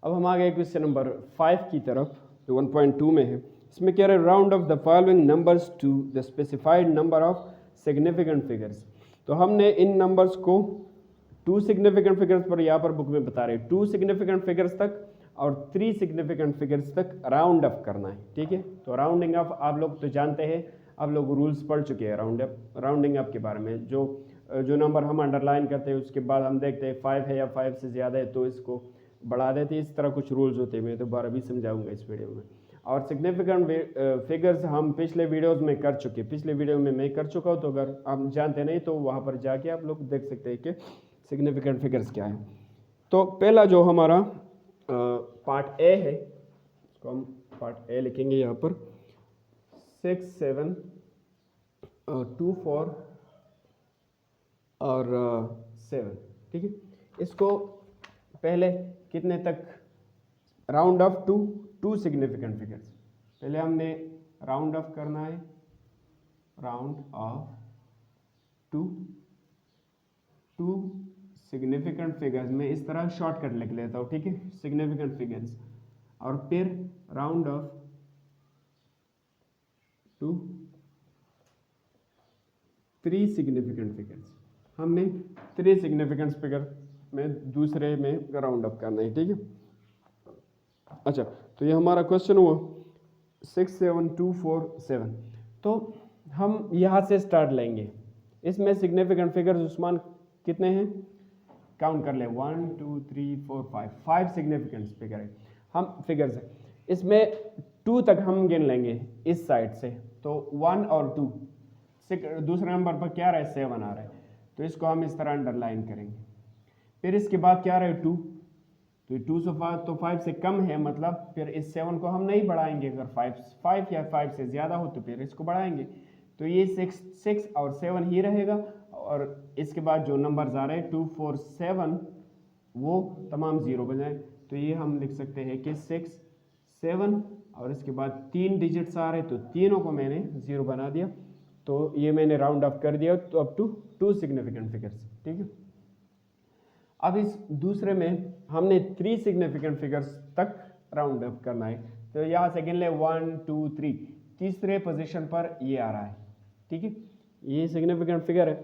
अब हम आ गए क्वेश्चन नंबर 5 की तरफ जो 1.2 में है। इसमें कह रहे हैं round off the following numbers to the specified number of significant figures. तो हमने इन नंबर्स को 2 सिग्निफिकेंट फिगर्स पर यहाँ पर बुक में बता रहे हैं 2 सिग्निफिकेंट फिगर्स तक और 3 सिग्निफिकेंट फिगर्स तक राउंड अप करना है। ठीक है, तो राउंडिंग अप आप लोग तो जानते हैं, आप लोग रूल्स पढ़ चुके हैं राउंडिंग अप के बारे में। जो नंबर हम अंडरलाइन करते हैं उसके बाद हम देखते हैं 5 है या 5 से ज़्यादा है तो इसको बढ़ा देते हैं। इस तरह कुछ रूल्स होते हैं, मैं दोबारा भी समझाऊंगा इस वीडियो में। और सिग्निफिकेंट फिगर्स हम पिछले वीडियोस में कर चुके, पिछले वीडियो में मैं कर चुका हूँ, तो अगर आप जानते नहीं तो वहाँ पर जाके आप लोग देख सकते हैं कि सिग्निफिकेंट फिगर्स क्या है। तो पहला जो हमारा पार्ट ए है, इसको हम पार्ट ए लिखेंगे यहाँ पर 6, 7, 2, 4 और 7। ठीक है, इसको पहले कितने तक round off to 2 significant figures. पहले हमने राउंड ऑफ करना है, round off to significant figures में इस तरह शॉर्टकट लिख लेता हूँ। ठीक है, सिग्निफिकेंट फिगर्स, और फिर round off to 3 significant figures. हमने 3 सिग्निफिकेंट फिगर में दूसरे में राउंड अप करना है। ठीक है, अच्छा, तो ये हमारा क्वेश्चन हुआ 6, 7, 2, 4, 7। तो हम यहाँ से स्टार्ट लेंगे। इसमें सिग्निफिकेंट फिगर्स उस्मान कितने हैं, काउंट कर ले 1, 2, 3, 4, 5 सिग्निफिकेंट फिगर है, हम फिगर्स है। इसमें 2 तक हम गिन लेंगे इस साइड से, तो 1 और 2। दूसरे नंबर पर क्या रहा है 7 आ रहा है, तो इसको हम इस तरह अंडरलाइन करेंगे। फिर इसके बाद क्या रहा है 2, तो 2 से 5 तो 5 से कम है, मतलब फिर इस 7 को हम नहीं बढ़ाएंगे। अगर 5 या 5 से ज़्यादा हो तो फिर इसको बढ़ाएंगे। तो ये 6 और 7 ही रहेगा, और इसके बाद जो नंबर्स आ रहे हैं 2, 4, 7 वो तमाम ज़ीरो बन जाए। तो ये हम लिख सकते हैं कि 6, 7 और इसके बाद 3 डिजिट्स आ रहे हैं, तो तीनों को मैंने ज़ीरो बना दिया। तो ये मैंने राउंड ऑफ कर दिया तो अप टू 2 सिग्निफिकेंट फिगर्स। ठीक है, अब इस दूसरे में हमने 3 सिग्निफिकेंट फिगर्स तक राउंड अप करना है। तो यहाँ से गिन ले 1, 2, 3, तीसरे पोजीशन पर ये आ रहा है। ठीक है, ये सिग्निफिकेंट फिगर है।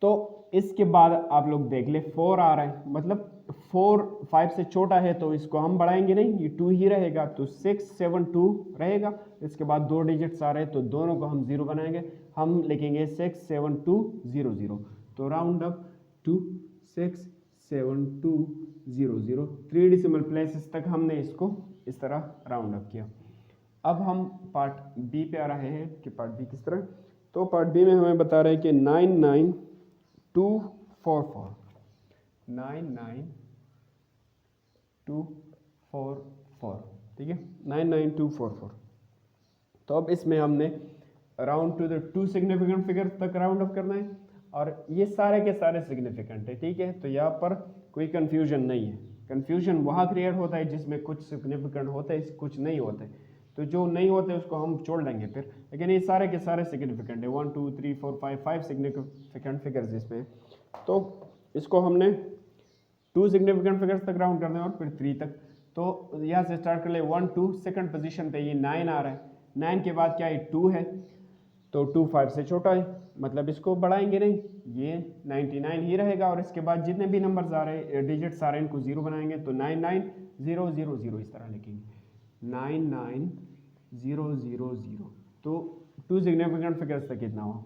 तो इसके बाद आप लोग देख ले 4 आ रहा है, मतलब 4 5 से छोटा है तो इसको हम बढ़ाएंगे नहीं, ये 2 ही रहेगा। तो 6, 7, 2 रहेगा। इसके बाद 2 डिजिट्स आ रहे हैं तो दोनों को हम जीरो बनाएंगे, हम लिखेंगे 6, 7, 2, 0, 0। तो round up to 6, 7, 2, 0, 0, 3 decimal places तक हमने इसको इस तरह राउंड अप किया। अब हम पार्ट बी पे आ रहे हैं कि पार्ट बी किस तरह। तो पार्ट बी में हमें बता रहे हैं कि 9, 9, 2, 4, 4, 9, 9, 2, 4, 4। ठीक है, 9, 9, 2, 4, 4। तो अब इसमें हमने round to the 2 significant figure तक राउंड अप करना है, और ये सारे के सारे सिग्निफिकेंट है। ठीक है, तो यहाँ पर कोई कंफ्यूजन नहीं है। कंफ्यूजन वहाँ क्रिएट होता है जिसमें कुछ सिग्निफिकेंट होते हैं, कुछ नहीं होते। तो जो नहीं होते उसको हम छोड़ देंगे फिर, लेकिन ये सारे के सारे सिग्निफिकेंट है। 1, 2, 3, 4, 5 सिग्निफिकेंट फिगर्स इसमें। तो इसको हमने 2 सिग्निफिकेंट फिगर्स तक राउंड करना है और फिर 3 तक। तो यहाँ से स्टार्ट कर ले 1, 2, सेकंड पोजीशन पे ये 9 आ रहा है। 9 के बाद क्या है 2 है, तो 2 5 से छोटा है, मतलब इसको बढ़ाएंगे नहीं, ये 99 ही रहेगा। और इसके बाद जितने भी नंबर्स आ रहे हैं, डिजिट्स आ रहे हैं, इनको जीरो बनाएंगे। तो 9, 9, 0, 0, 0 इस तरह लिखेंगे, 9, 9, 0, 0, 0। तो 2 सिग्निफिकेंट फिगर्स तक कितना हुआ।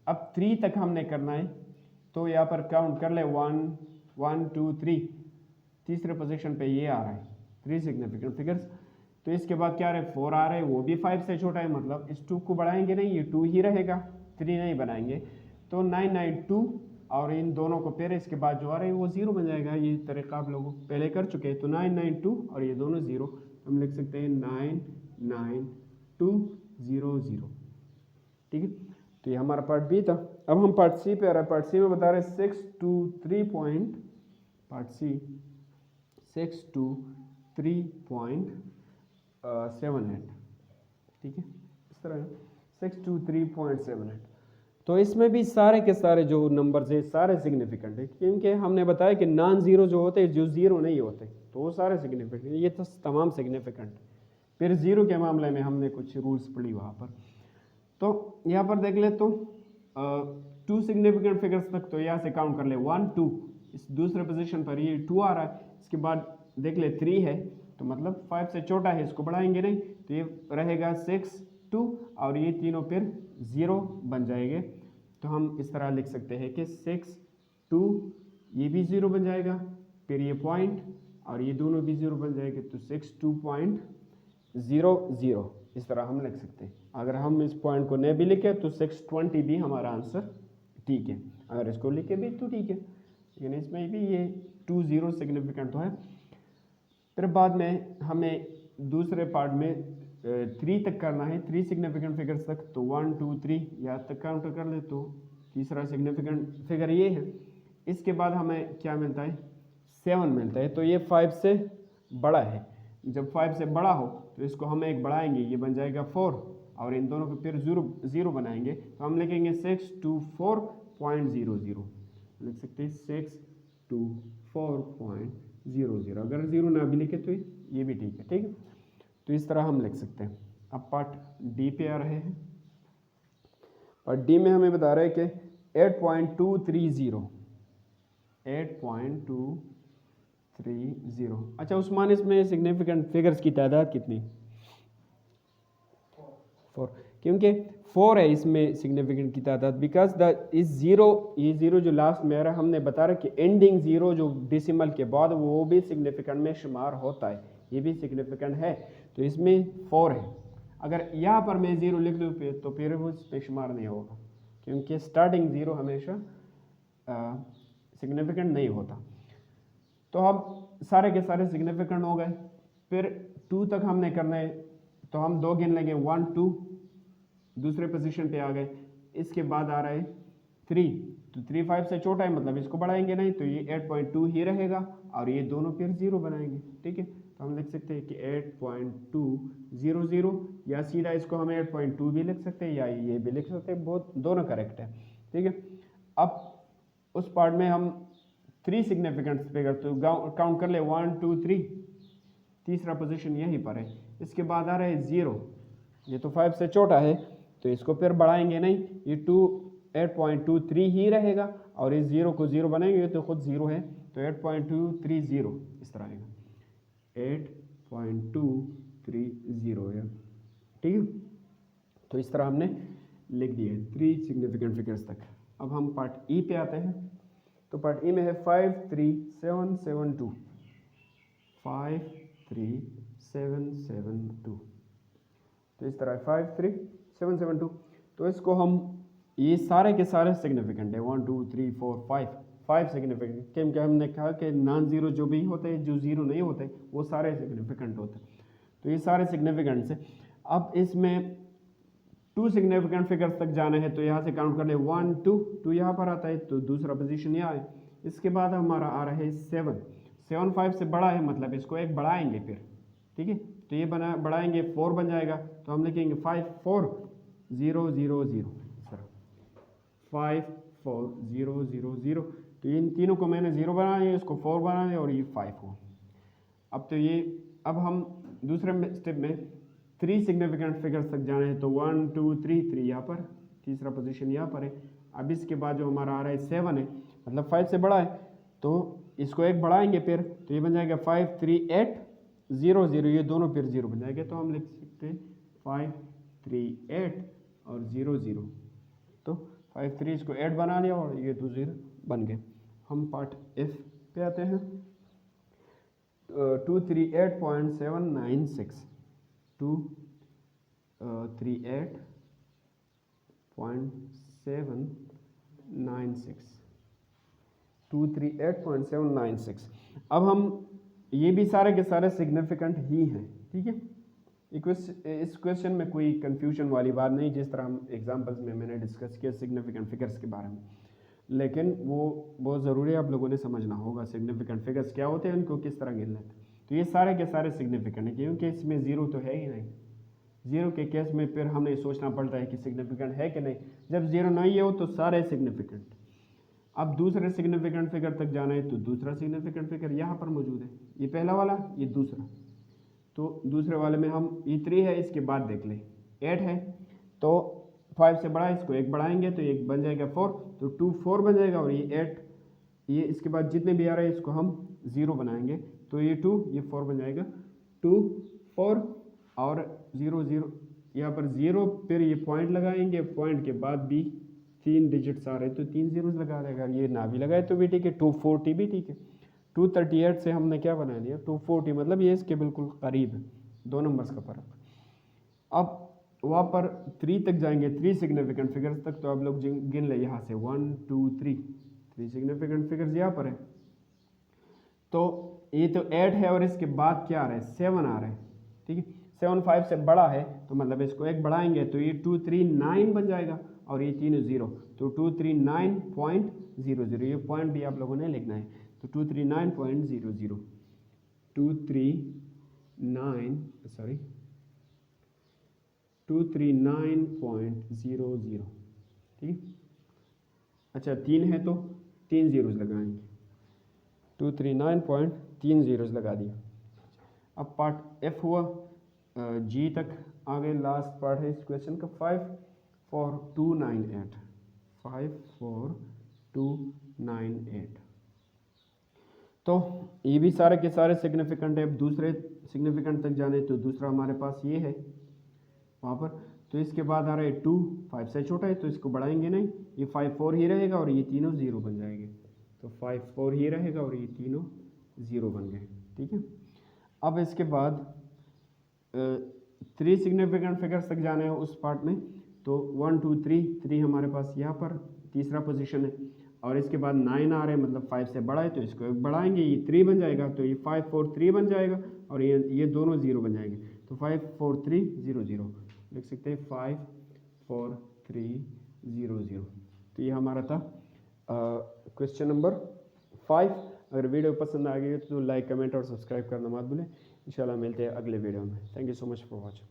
अब 3 तक हमने करना है, तो यहाँ पर काउंट कर ले 1, 1, 2, 3, तीसरे पोजीशन पे ये आ रहा है 3 सिग्निफिकेंट फिगर्स। तो इसके बाद क्या रहे 4 आ रहे हैं, वो भी 5 से छोटा है, मतलब इस 2 को बढ़ाएंगे नहीं, ये 2 ही रहेगा, 3 नहीं बनाएंगे। तो 9, 9, 2 और इन दोनों को फिर इसके बाद जो आ रहे हैं वो 0 बन जाएगा। ये तरीका आप लोग पहले कर चुके हैं। तो 9, 9, 2 और ये दोनों 0, हम लिख सकते हैं 9, 9, 2, 0, 0। ठीक है, तो ये हमारा पार्ट बी था। अब हम पार्ट सी पे आ रहे हैं। पार्ट सी में बता रहे 6, 2, 3 पॉइंट, पार्ट सी 6, 2, 3.78। ठीक है, इस तरह 6, 2, 3.78। तो इसमें भी सारे के सारे जो नंबर्स है सारे सिग्निफिकेंट है, क्योंकि हमने बताया कि नॉन जीरो जो होते हैं, जो जीरो नहीं होते, तो वो सारे सिग्निफिकेंट, ये तो तमाम सिग्निफिकेंट। फिर ज़ीरो के मामले में हमने कुछ रूल्स पढ़ी वहाँ पर। तो यहाँ पर देख ले तो 2 सिग्निफिकेंट फिगर्स तक तो यहाँ से काउंट कर ले 1 2, इस दूसरे पोजीशन पर ये 2 आ रहा है। इसके बाद देख ले 3 है, तो मतलब 5 से छोटा है, इसको बढ़ाएंगे नहीं, तो ये रहेगा 6 2, और ये तीनों फिर 0 बन जाएंगे। तो हम इस तरह लिख सकते हैं कि 6 2, ये भी 0 बन जाएगा, फिर ये पॉइंट और ये दोनों भी 0 बन जाएंगे, तो 6 2.00 इस तरह हम लिख सकते हैं। अगर हम इस पॉइंट को नहीं भी लिखे तो 620 भी हमारा आंसर ठीक है, अगर इसको लिखे भी तो ठीक है, लेकिन इसमें भी ये 2 0 सिग्निफिकेंट तो है। फिर बाद में हमें दूसरे पार्ट में 3 तक करना है, 3 सिग्निफिकेंट फिगर्स तक, तो 1 2 3 यहाँ तक काउंट कर ले, तो तीसरा सिग्निफिकेंट फिगर ये है। इसके बाद हमें क्या मिलता है, 7 मिलता है, तो ये 5 से बड़ा है। जब 5 से बड़ा हो तो इसको हम एक बढ़ाएंगे, ये बन जाएगा 4, और इन दोनों को फिर 0 बनाएंगे, तो हम लिखेंगे 624.00 लिख सकते हैं 624.00। अगर 0 ना भी लिखे तो ये भी ठीक है, ठीक है। तो इस तरह हम लिख सकते हैं। अब पार्ट डी पे आ रहे हैं। पार्ट डी में हमें बता रहे हैं कि 8.230। अच्छा उस्मान, इसमें सिग्निफिकेंट फिगर्स की तादाद कितनी? 4, क्योंकि 4 है इसमें सिग्निफिकेंट की तादाद, बिकॉज द इस ज़ीरो, ये ज़ीरो जो लास्ट में आ रहा है, हमने बता रहा कि एंडिंग ज़ीरो जो डेसिमल के बाद वो भी सिग्निफिकेंट में शुमार होता है, ये भी सिग्निफिकेंट है, तो इसमें 4 है। अगर यहाँ पर मैं 0 लिख लूँ तो फिर वो इस पे शुमार नहीं होगा, क्योंकि स्टार्टिंग 0 हमेशा सिग्निफिकेंट नहीं होता। तो अब सारे के सारे सिग्निफिकेंट हो गए। फिर 2 तक हमने करना है, तो हम 2 गिन लेंगे, 1 2, दूसरे पोजीशन पे आ गए। इसके बाद आ रहा है 3, तो 3 5 से छोटा है, मतलब इसको बढ़ाएंगे नहीं, तो ये 8.2 ही रहेगा, और ये दोनों फिर 0 बनाएंगे, ठीक है। तो हम लिख सकते हैं कि 8.200, या सीधा इसको हम 8.2 भी लिख सकते हैं, या ये भी लिख सकते हैं, बहुत दोनों करेक्ट है, ठीक है। अब उस पार्ट में हम 3 सिग्निफिकेंट फिगर तो काउंट कर ले, 1 2 3, तीसरा पोजीशन यहीं पर है। इसके बाद आ रहा है 0, ये तो 5 से छोटा है, तो इसको फिर बढ़ाएंगे नहीं, ये 8.23 ही रहेगा, और इस 0 को 0 बनाएंगे तो खुद 0 है, तो 8.230 इस तरह आएगा, 8.230 है, ठीक है। तो इस तरह हमने लिख दिए 3 सिग्निफिकेंट फिगर्स तक। अब हम पार्ट ई पे आते हैं। तो पार्ट ई में है 53772, 53772, तो इस तरह 53772। तो इसको हम, ये सारे के सारे सिग्निफिकेंट है, 1 2 3 4 5 सिग्निफिकेंट, क्योंकि हमने कहा कि नॉन ज़ीरो जो भी होते हैं, जो ज़ीरो नहीं होते, वो सारे सिग्निफिकेंट होते हैं। तो ये सारे सिग्निफिकेंट से अब इसमें 2 सिग्निफिकेंट फिगर्स तक जाना है, तो यहाँ से काउंट कर ले, 1 2 यहाँ पर आता है, तो दूसरा पोजीशन यहाँ है। इसके बाद हमारा आ रहा है 7 5 से बड़ा है, मतलब इसको एक बढ़ाएंगे फिर, ठीक है। तो ये बढ़ाएंगे 4 बन जाएगा, तो हम लिखेंगे 54000, 54000। तो इन तीनों को मैंने 0 बना दिया, इसको 4 बना दिया, और ये 5 हो। अब तो ये, अब हम दूसरे स्टेप में 3 सिग्निफिकेंट फिगर्स तक जाना है, तो 1 2 3 यहाँ पर, तीसरा पोजीशन यहाँ पर है। अब इसके बाद जो हमारा आ रहा है 7 है, मतलब 5 से बड़ा है, तो इसको एक बढ़ाएंगे फिर, तो ये बन जाएगा 53800, ये दोनों फिर 0 बन जाएंगे, तो हम लिख सकते हैं 538 और 0 तो 5 3 इसको 8 बना लिया, और ये 2 0 बन गए। हम पार्ट एफ पे आते हैं। 238.796, 238.796। अब हम, ये भी सारे के सारे सिग्निफिकेंट ही हैं, ठीक है। इस क्वेश्चन में कोई कंफ्यूजन वाली बात नहीं, जिस तरह हम एग्जांपल्स में मैंने डिस्कस किया सिग्निफिकेंट फिगर्स के बारे में, लेकिन वो बहुत ज़रूरी है, आप लोगों ने समझना होगा सिग्निफिकेंट फिगर्स क्या होते हैं, उनको किस तरह गिनना है। तो ये सारे के सारे सिग्निफिकेंट है, क्योंकि इसमें 0 तो है ही नहीं। 0 के केस में फिर हमें सोचना पड़ता है कि सिग्निफिकेंट है कि नहीं। जब 0 नहीं हो तो सारे सिग्निफिकेंट। अब दूसरे सिग्निफिकेंट फिगर तक जाना है तो दूसरा सिग्निफिकेंट फिगर यहाँ पर मौजूद है, ये पहला वाला, ये दूसरा। तो दूसरे वाले में हम ये 3 है, इसके बाद देख लें 8 है, तो 5 से बड़ा है, इसको 1 बढ़ाएंगे तो एक बन जाएगा 4, तो 2 4 बन जाएगा, और ये 8, ये इसके बाद जितने भी आ रहे हैं इसको हम 0 बनाएंगे, तो ये 2 ये 4 बन जाएगा, 2 4 और 0 0, यहाँ पर 0, फिर ये पॉइंट लगाएंगे, पॉइंट के बाद भी 3 डिजिट्स आ रहे हैं तो 3 जीरोस लगा देगा, ये ना भी लगाए तो भी ठीक है, 240 भी ठीक है। 238 से हमने क्या बना लिया 240, मतलब ये इसके बिल्कुल करीब है, 2 नंबर्स का फर्क। अब वहाँ पर 3 तक जाएंगे, 3 सिग्निफिकेंट फिगर्स तक, तो आप लोग गिन ले यहाँ से 1 2 3 सिग्निफिकेंट फिगर्स यहाँ पर है। तो ये तो 8 है और इसके बाद क्या आ रहा है 7 आ रहा है, ठीक है। 7 5 से बड़ा है तो मतलब इसको 1 बढ़ाएंगे तो ये 239 बन जाएगा, और ये 3 0, तो 239.00, ये पॉइंट भी आप लोगों ने लिखना है, तो 239.00, 239.00, ठीक। अच्छा 3 है तो 3 जीरोस लगाएंगे, 239.30 लगा दिया। अब पार्ट एफ हुआ, जी तक आगे लास्ट पार्ट है इस क्वेश्चन का 54298। तो ये भी सारे के सारे सिग्निफिकेंट है। अब दूसरे सिग्निफिकेंट तक जाने तो दूसरा हमारे पास ये है वहाँ पर, तो इसके बाद आ रहा है 2 5 से छोटा है तो इसको बढ़ाएंगे नहीं, ये 5 4 ही रहेगा और ये तीनों 0 बन जाएंगे, तो 5 4 ही रहेगा और ये तीनों 0 बन गए, ठीक है। अब इसके बाद 3 सिग्निफिकेंट फिगर्स तक जाना है उस पार्ट में, तो 1 2 3 हमारे पास यहाँ पर तीसरा पोजीशन है, और इसके बाद 9 आ रहे हैं, मतलब 5 से बड़ा है तो इसको एक बढ़ाएंगे, ये 3 बन जाएगा, तो ये 5 4 3 बन जाएगा, और ये दोनों 0 बन जाएंगे, तो 5 4 3 0 0 लिख सकते हैं, 5 4 3 0 0। तो ये हमारा था क्वेश्चन नंबर 5। अगर वीडियो पसंद आ गई तो लाइक कमेंट और सब्सक्राइब करना मत भूलें। इंशाल्लाह मिलते हैं अगले वीडियो में। Thank you so much for watching.